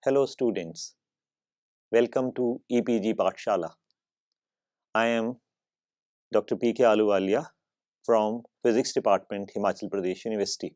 Hello students, welcome to EPG Pathshala. I am Dr. P.K. Aluwalia from Physics Department, Himachal Pradesh University.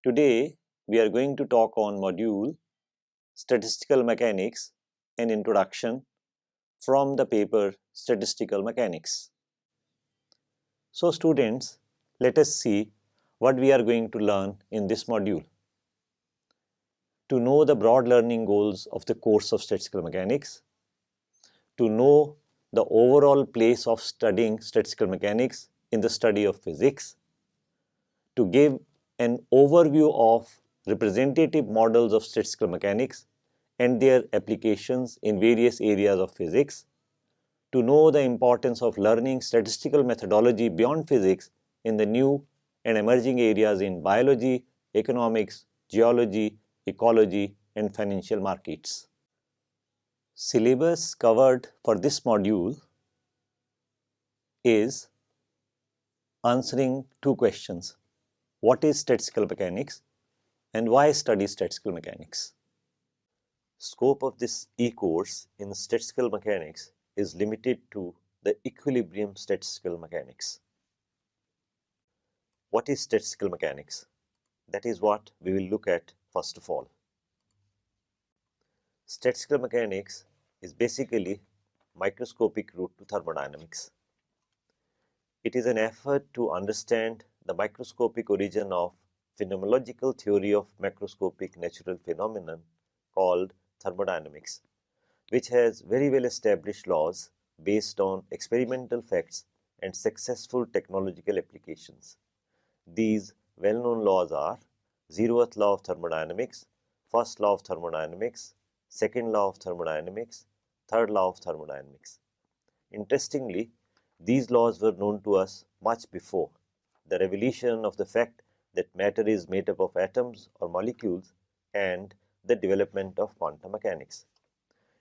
Today we are going to talk on module Statistical Mechanics and Introduction from the paper Statistical Mechanics. So students, let us see what we are going to learn in this module. To know the broad learning goals of the course of Statistical Mechanics, to know the overall place of studying statistical mechanics in the study of physics, to give an overview of representative models of statistical mechanics and their applications in various areas of physics, to know the importance of learning statistical methodology beyond physics in the new and emerging areas in biology, economics, geology, ecology, and financial markets. Syllabus covered for this module is answering two questions. What is statistical mechanics and why study statistical mechanics? Scope of this e-course in statistical mechanics is limited to the equilibrium statistical mechanics. What is statistical mechanics? That is what we will look at first of all. Statistical mechanics is basically microscopic route to thermodynamics. It is an effort to understand the microscopic origin of phenomenological theory of macroscopic natural phenomenon called thermodynamics, which has very well established laws based on experimental facts and successful technological applications. These well-known laws are zeroth law of thermodynamics, first law of thermodynamics, second law of thermodynamics, third law of thermodynamics. Interestingly, these laws were known to us much before the revelation of the fact that matter is made up of atoms or molecules and the development of quantum mechanics.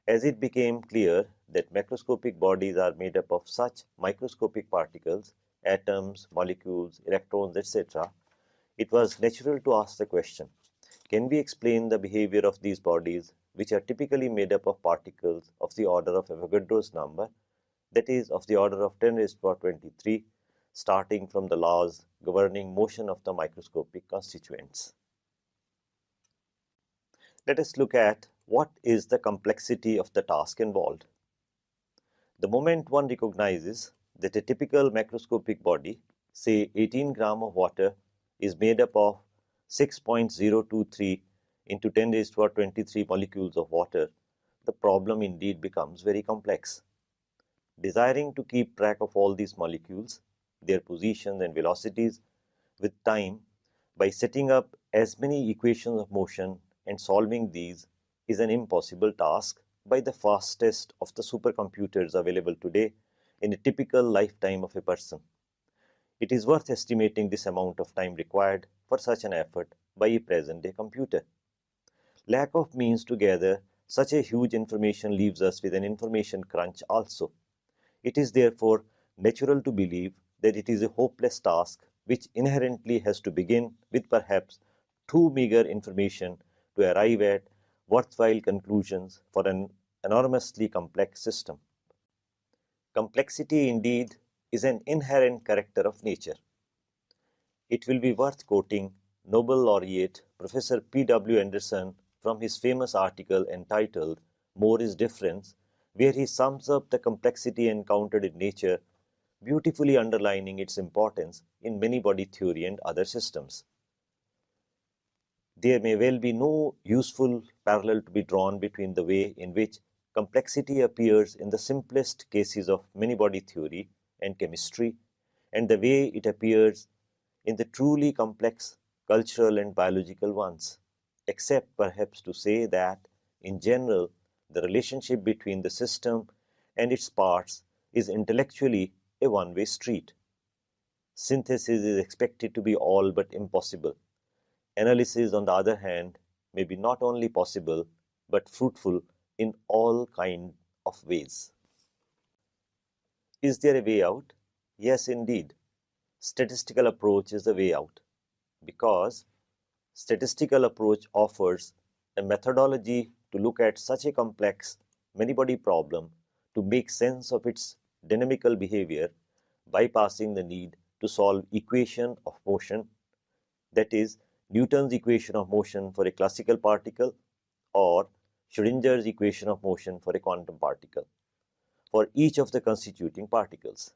As it became clear that macroscopic bodies are made up of such microscopic particles, atoms, molecules, electrons, etc., it was natural to ask the question, can we explain the behavior of these bodies, which are typically made up of particles of the order of Avogadro's number, that is of the order of 10 raised to the power 23, starting from the laws governing motion of the microscopic constituents. Let us look at what is the complexity of the task involved. The moment one recognizes that a typical macroscopic body, say 18 grams of water, is made up of 6.023 into 10 raised to the power 23 molecules of water, the problem indeed becomes very complex. Desiring to keep track of all these molecules, their positions and velocities with time by setting up as many equations of motion and solving these is an impossible task by the fastest of the supercomputers available today in a typical lifetime of a person. It is worth estimating this amount of time required for such an effort by a present-day computer. Lack of means to gather such a huge information leaves us with an information crunch also. It is therefore natural to believe that it is a hopeless task which inherently has to begin with perhaps too meager information to arrive at worthwhile conclusions for an enormously complex system. Complexity indeed is an inherent character of nature. It will be worth quoting Nobel laureate Professor P.W. Anderson from his famous article entitled More is Difference, where he sums up the complexity encountered in nature, beautifully underlining its importance in many body theory and other systems. There may well be no useful parallel to be drawn between the way in which complexity appears in the simplest cases of many body theory and chemistry and the way it appears in the truly complex cultural and biological ones, except perhaps to say that, in general, the relationship between the system and its parts is intellectually a one-way street. Synthesis is expected to be all but impossible. Analysis, on the other hand, may be not only possible, but fruitful in all kinds of ways. Is there a way out? Yes, indeed. Statistical approach is the way out, because statistical approach offers a methodology to look at such a complex many-body problem to make sense of its dynamical behavior, bypassing the need to solve equation of motion, that is, Newton's equation of motion for a classical particle or Schrödinger's equation of motion for a quantum particle, for each of the constituting particles.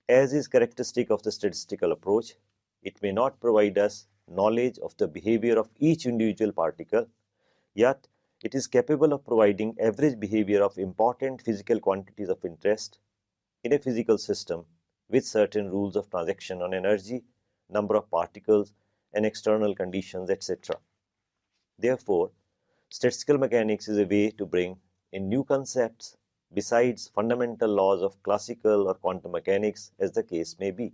As is characteristic of the statistical approach, it may not provide us knowledge of the behavior of each individual particle, yet it is capable of providing average behavior of important physical quantities of interest in a physical system with certain rules of transaction on energy, number of particles, and external conditions, etc. Therefore, statistical mechanics is a way to bring in new concepts besides fundamental laws of classical or quantum mechanics, as the case may be.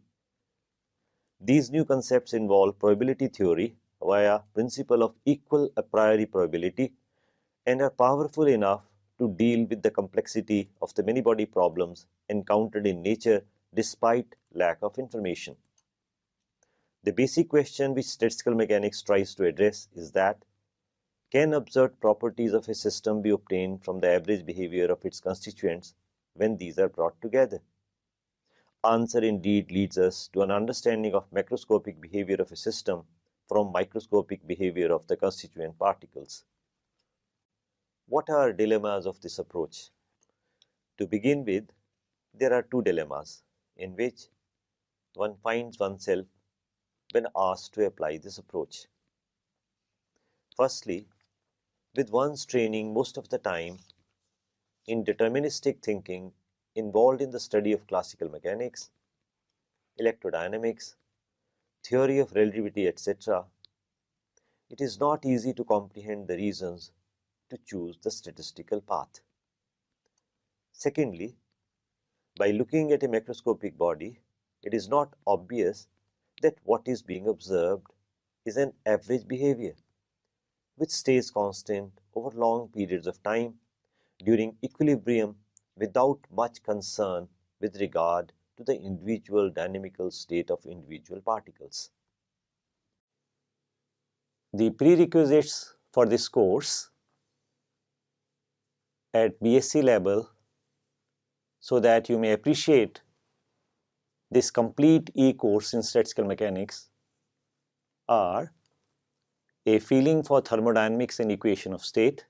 These new concepts involve probability theory via principle of equal a priori probability and are powerful enough to deal with the complexity of the many-body problems encountered in nature despite lack of information. The basic question which statistical mechanics tries to address is that, can observed properties of a system be obtained from the average behavior of its constituents when these are brought together? Answer indeed leads us to an understanding of macroscopic behavior of a system from microscopic behavior of the constituent particles. What are dilemmas of this approach? To begin with, there are two dilemmas in which one finds oneself when asked to apply this approach. Firstly, with one's training most of the time in deterministic thinking involved in the study of classical mechanics, electrodynamics, theory of relativity, etc., it is not easy to comprehend the reasons to choose the statistical path. Secondly, by looking at a macroscopic body, it is not obvious that what is being observed is an average behavior, which stays constant over long periods of time during equilibrium without much concern with regard to the individual dynamical state of individual particles. The prerequisites for this course at BSc level, so that you may appreciate this complete e-course in statistical mechanics, are a feeling for thermodynamics and equation of state,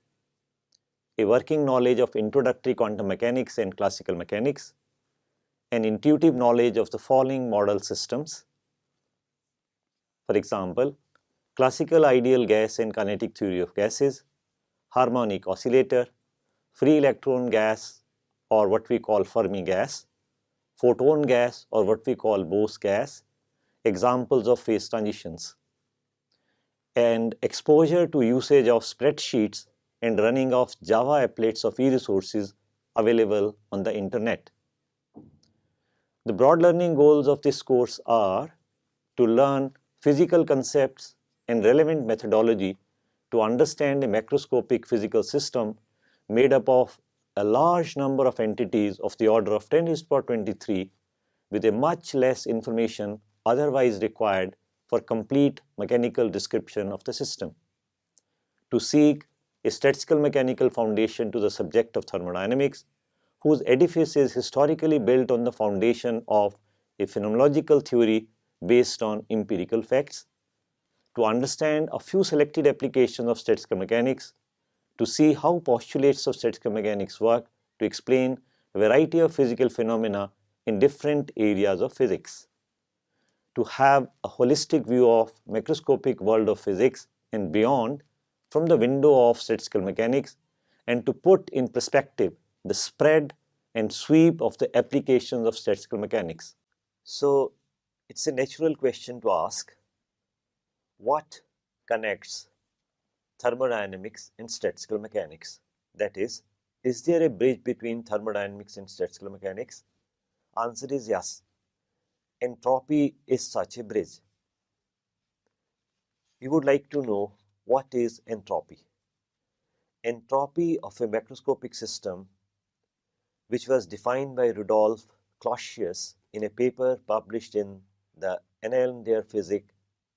a working knowledge of introductory quantum mechanics and classical mechanics, an intuitive knowledge of the following model systems. For example, classical ideal gas and kinetic theory of gases, harmonic oscillator, free electron gas or what we call Fermi gas, photon gas or what we call Bose gas, examples of phase transitions, and exposure to usage of spreadsheets and running of Java applets of e-resources available on the internet. The broad learning goals of this course are to learn physical concepts and relevant methodology to understand a macroscopic physical system made up of a large number of entities of the order of 10 to the power 23 with a much less information otherwise required for complete mechanical description of the system. To seek a statistical mechanical foundation to the subject of thermodynamics, whose edifice is historically built on the foundation of a phenomenological theory based on empirical facts, to understand a few selected applications of statistical mechanics, to see how postulates of statistical mechanics work to explain a variety of physical phenomena in different areas of physics, to have a holistic view of macroscopic world of physics and beyond from the window of statistical mechanics, and to put in perspective the spread and sweep of the applications of statistical mechanics. So, it's a natural question to ask, what connects thermodynamics and statistical mechanics? That is there a bridge between thermodynamics and statistical mechanics? Answer is yes. Entropy is such a bridge. We would like to know what is entropy. Entropy of a macroscopic system, which was defined by Rudolf Clausius in a paper published in the Annalen der Physik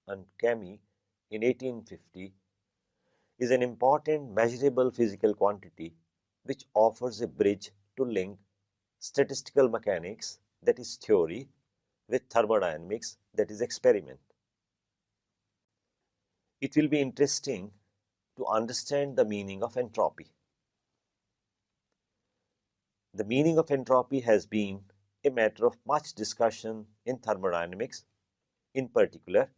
und Chemie in 1850, is an important measurable physical quantity which offers a bridge to link statistical mechanics, that is theory, with thermodynamics, that is experiment. It will be interesting to understand the meaning of entropy. The meaning of entropy has been a matter of much discussion in thermodynamics in particular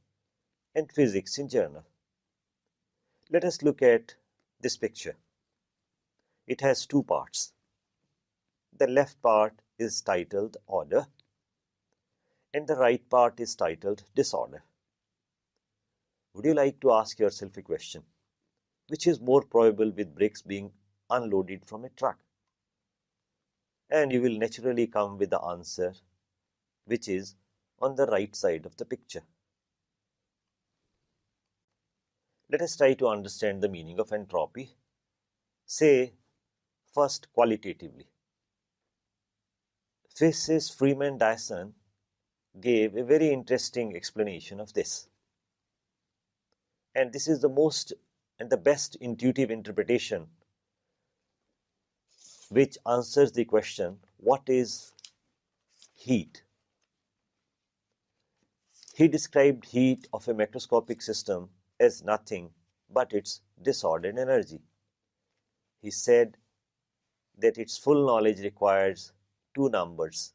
and physics in general. Let us look at this picture. It has two parts. The left part is titled order and the right part is titled disorder. Would you like to ask yourself a question? Which is more probable with bricks being unloaded from a truck? And you will naturally come with the answer which is on the right side of the picture. Let us try to understand the meaning of entropy. Say first qualitatively. Physicist Freeman Dyson gave a very interesting explanation of this. And this is the most and the best intuitive interpretation which answers the question, what is heat? He described heat of a macroscopic system as nothing but its disordered energy. He said that its full knowledge requires two numbers.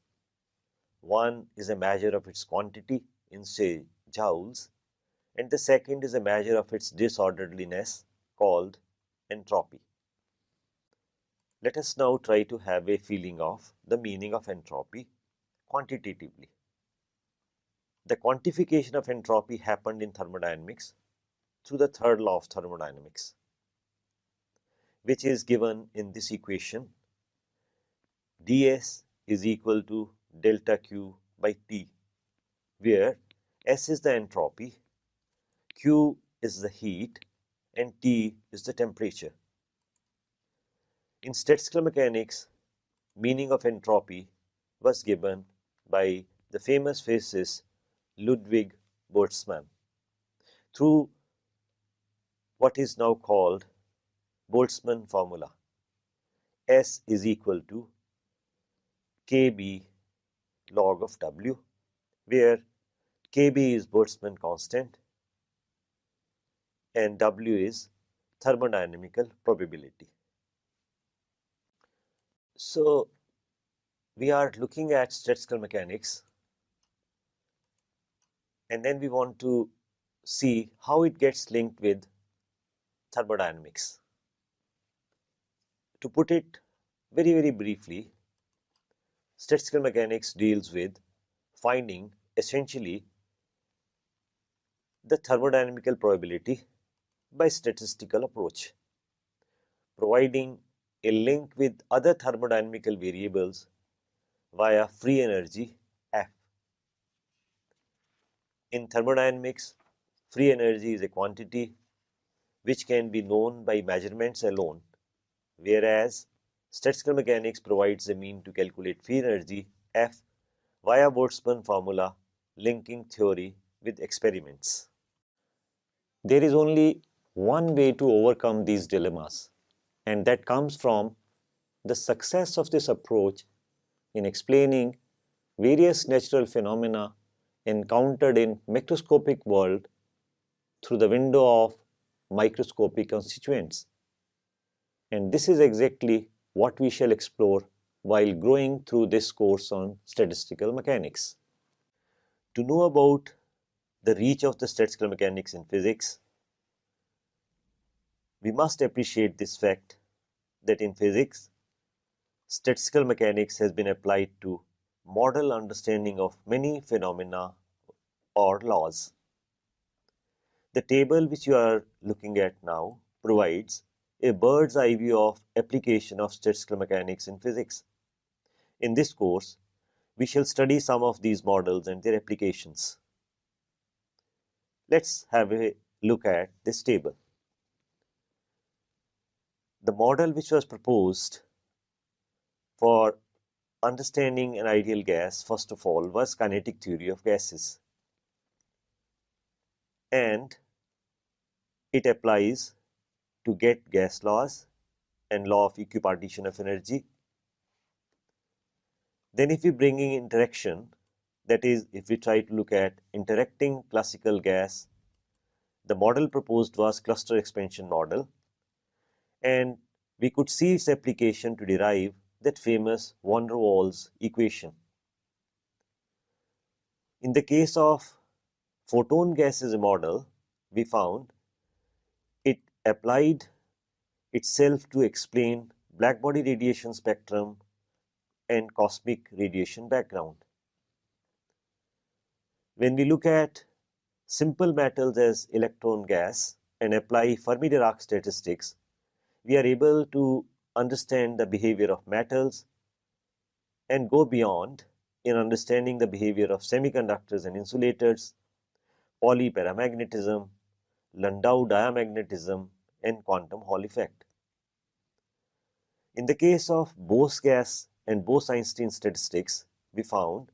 One is a measure of its quantity in, say, joules, and the second is a measure of its disorderliness called entropy. Let us now try to have a feeling of the meaning of entropy quantitatively. The quantification of entropy happened in thermodynamics through the third law of thermodynamics, which is given in this equation. ds is equal to delta Q by T, where S is the entropy, Q is the heat, and T is the temperature. In statistical mechanics, meaning of entropy was given by the famous physicist Ludwig Boltzmann through what is now called Boltzmann formula. S is equal to Kb log of W, where Kb is Boltzmann constant and W is thermodynamical probability. So we are looking at statistical mechanics and then we want to see how it gets linked with thermodynamics. To put it very briefly, statistical mechanics deals with finding essentially the thermodynamical probability by statistical approach, providing a link with other thermodynamical variables via free energy F. In thermodynamics, free energy is a quantity which can be known by measurements alone, whereas statistical mechanics provides a mean to calculate free energy F via Boltzmann formula linking theory with experiments. There is only one way to overcome these dilemmas, and that comes from the success of this approach in explaining various natural phenomena encountered in macroscopic world through the window of microscopic constituents. And this is exactly what we shall explore while going through this course on statistical mechanics. To know about the reach of the statistical mechanics in physics, we must appreciate this fact that in physics, statistical mechanics has been applied to model understanding of many phenomena or laws. The table which you are looking at now provides a bird's eye view of application of statistical mechanics in physics. In this course, we shall study some of these models and their applications. Let's have a look at this table. The model which was proposed for understanding an ideal gas, first of all, was kinetic theory of gases. And it applies to get gas laws and law of equipartition of energy. Then if we bring in interaction, that is, if we try to look at interacting classical gas, the model proposed was cluster expansion model, and we could see its application to derive that famous van der Waals equation. In the case of photon gas as a model, we found it applied itself to explain blackbody radiation spectrum and cosmic radiation background. When we look at simple metals as electron gas and apply Fermi-Dirac statistics, we are able to understand the behavior of metals and go beyond in understanding the behavior of semiconductors and insulators, polyparamagnetism, Landau diamagnetism, and quantum Hall effect. In the case of Bose gas and Bose-Einstein statistics, we found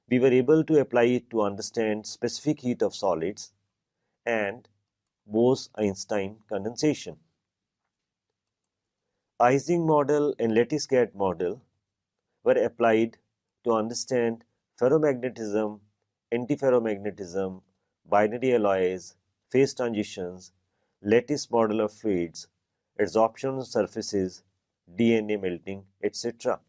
we were able to apply it to understand specific heat of solids and Bose-Einstein condensation. Ising model and lattice-gate model were applied to understand ferromagnetism, antiferromagnetism, binary alloys, phase transitions, lattice model of fluids, adsorption on surfaces, DNA melting, etc.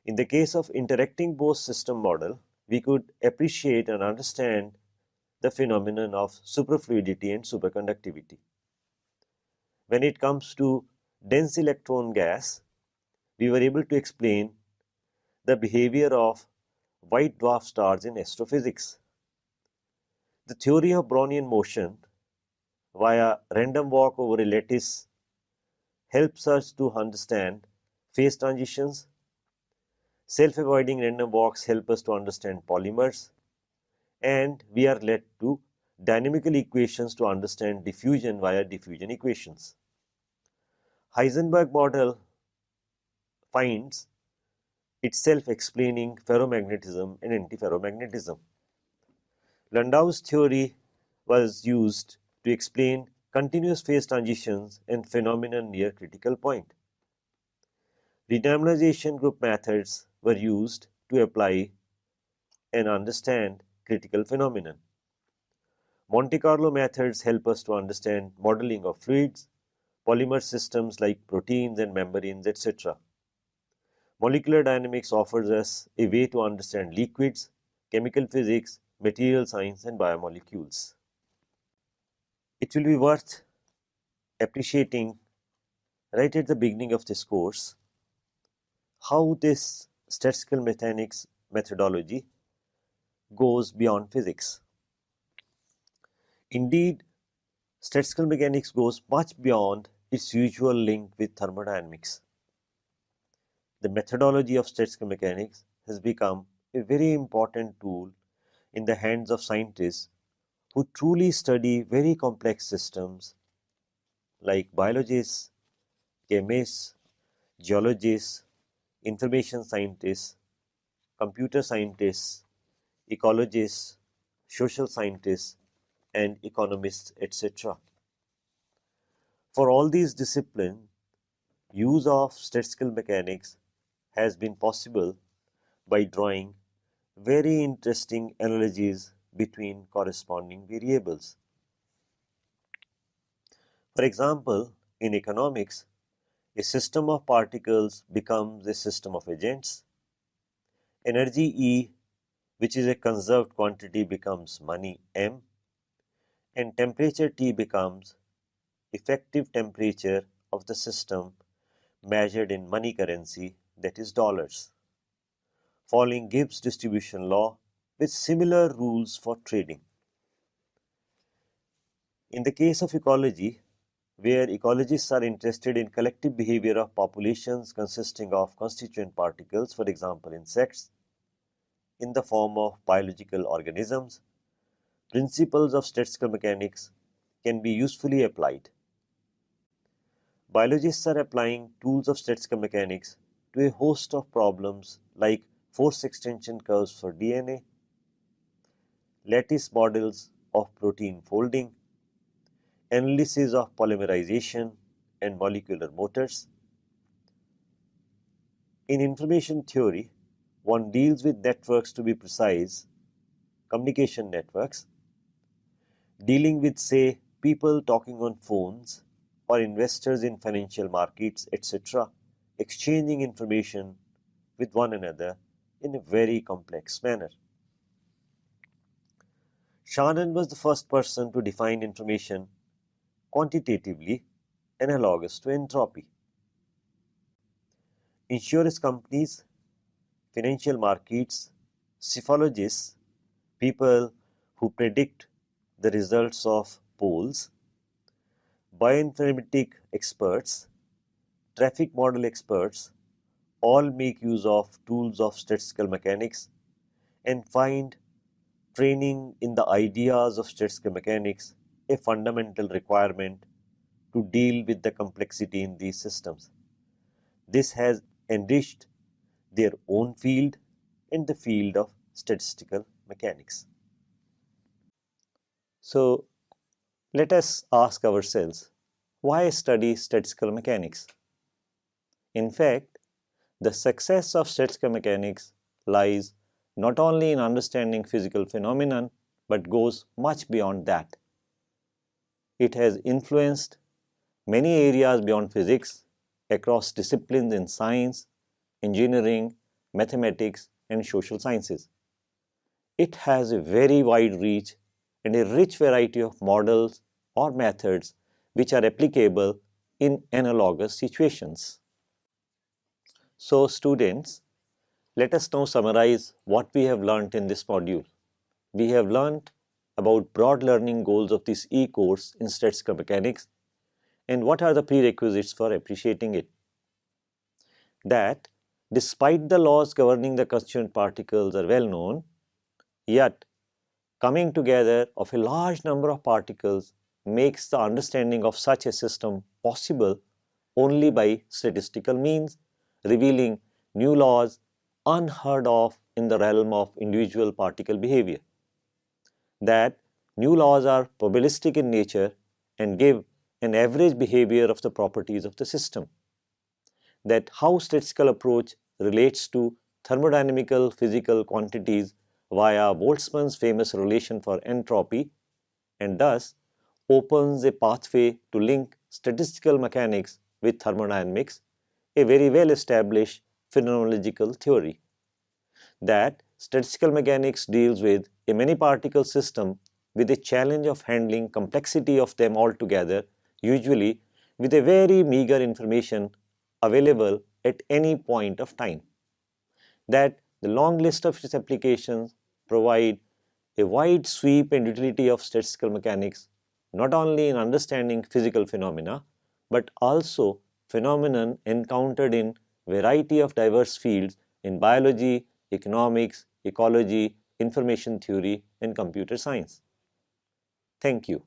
In the case of interacting Bose system model, we could appreciate and understand the phenomenon of superfluidity and superconductivity. When it comes to dense electron gas, we were able to explain the behavior of white dwarf stars in astrophysics. The theory of Brownian motion via random walk over a lattice helps us to understand phase transitions. Self-avoiding random walks help us to understand polymers, and we are led to dynamical equations to understand diffusion via diffusion equations. Heisenberg model finds itself explaining ferromagnetism and antiferromagnetism. Landau's theory was used to explain continuous phase transitions and phenomena near critical point. Renormalization group methods were used to apply and understand critical phenomenon. Monte Carlo methods help us to understand modeling of fluids, polymer systems like proteins and membranes, etc. Molecular dynamics offers us a way to understand liquids, chemical physics, material science, and biomolecules. It will be worth appreciating right at the beginning of this course how this statistical mechanics methodology goes beyond physics. Indeed, statistical mechanics goes much beyond its usual link with thermodynamics. The methodology of statistical mechanics has become a very important tool in the hands of scientists who truly study very complex systems like biologists, chemists, geologists, information scientists, computer scientists, ecologists, social scientists, and economists, etc. For all these disciplines, use of statistical mechanics has been possible by drawing very interesting analogies between corresponding variables. For example, in economics, a system of particles becomes a system of agents. Energy E, which is a conserved quantity, becomes money M, and temperature T becomes effective temperature of the system measured in money currency, that is dollars, following Gibbs distribution law with similar rules for trading. In the case of ecology, where ecologists are interested in collective behavior of populations consisting of constituent particles, for example insects, in the form of biological organisms, principles of statistical mechanics can be usefully applied. Biologists are applying tools of statistical mechanics to a host of problems like force extension curves for DNA, lattice models of protein folding, analysis of polymerization and molecular motors. In information theory, one deals with networks, to be precise, communication networks, dealing with, say, people talking on phones or investors in financial markets, etc., exchanging information with one another in a very complex manner. Shannon was the first person to define information quantitatively analogous to entropy. Insurance companies, financial markets, psephologists, people who predict the results of polls, bioinformatic experts, traffic model experts all make use of tools of statistical mechanics and find training in the ideas of statistical mechanics a fundamental requirement to deal with the complexity in these systems. This has enriched their own field and the field of statistical mechanics. So, let us ask ourselves, why study statistical mechanics? In fact, the success of statistical mechanics lies not only in understanding physical phenomenon, but goes much beyond that. It has influenced many areas beyond physics across disciplines in science, engineering, mathematics, and social sciences. It has a very wide reach and a rich variety of models or methods which are applicable in analogous situations. So, students, let us now summarize what we have learnt in this module. We have learnt about broad learning goals of this e-course in statistical mechanics and what are the prerequisites for appreciating it. That despite the laws governing the constituent particles are well known, yet coming together of a large number of particles makes the understanding of such a system possible only by statistical means, revealing new laws unheard of in the realm of individual particle behavior. That new laws are probabilistic in nature and give an average behavior of the properties of the system. That how statistical approach relates to thermodynamical physical quantities via Boltzmann's famous relation for entropy, and thus opens a pathway to link statistical mechanics with thermodynamics, a very well established phenomenological theory. That statistical mechanics deals with a many particle system with a challenge of handling complexity of them all together, usually with a very meager information available at any point of time. That the long list of its applications provide a wide sweep and utility of statistical mechanics, not only in understanding physical phenomena, but also phenomenon encountered in variety of diverse fields in biology, economics, ecology, information theory, and computer science. Thank you.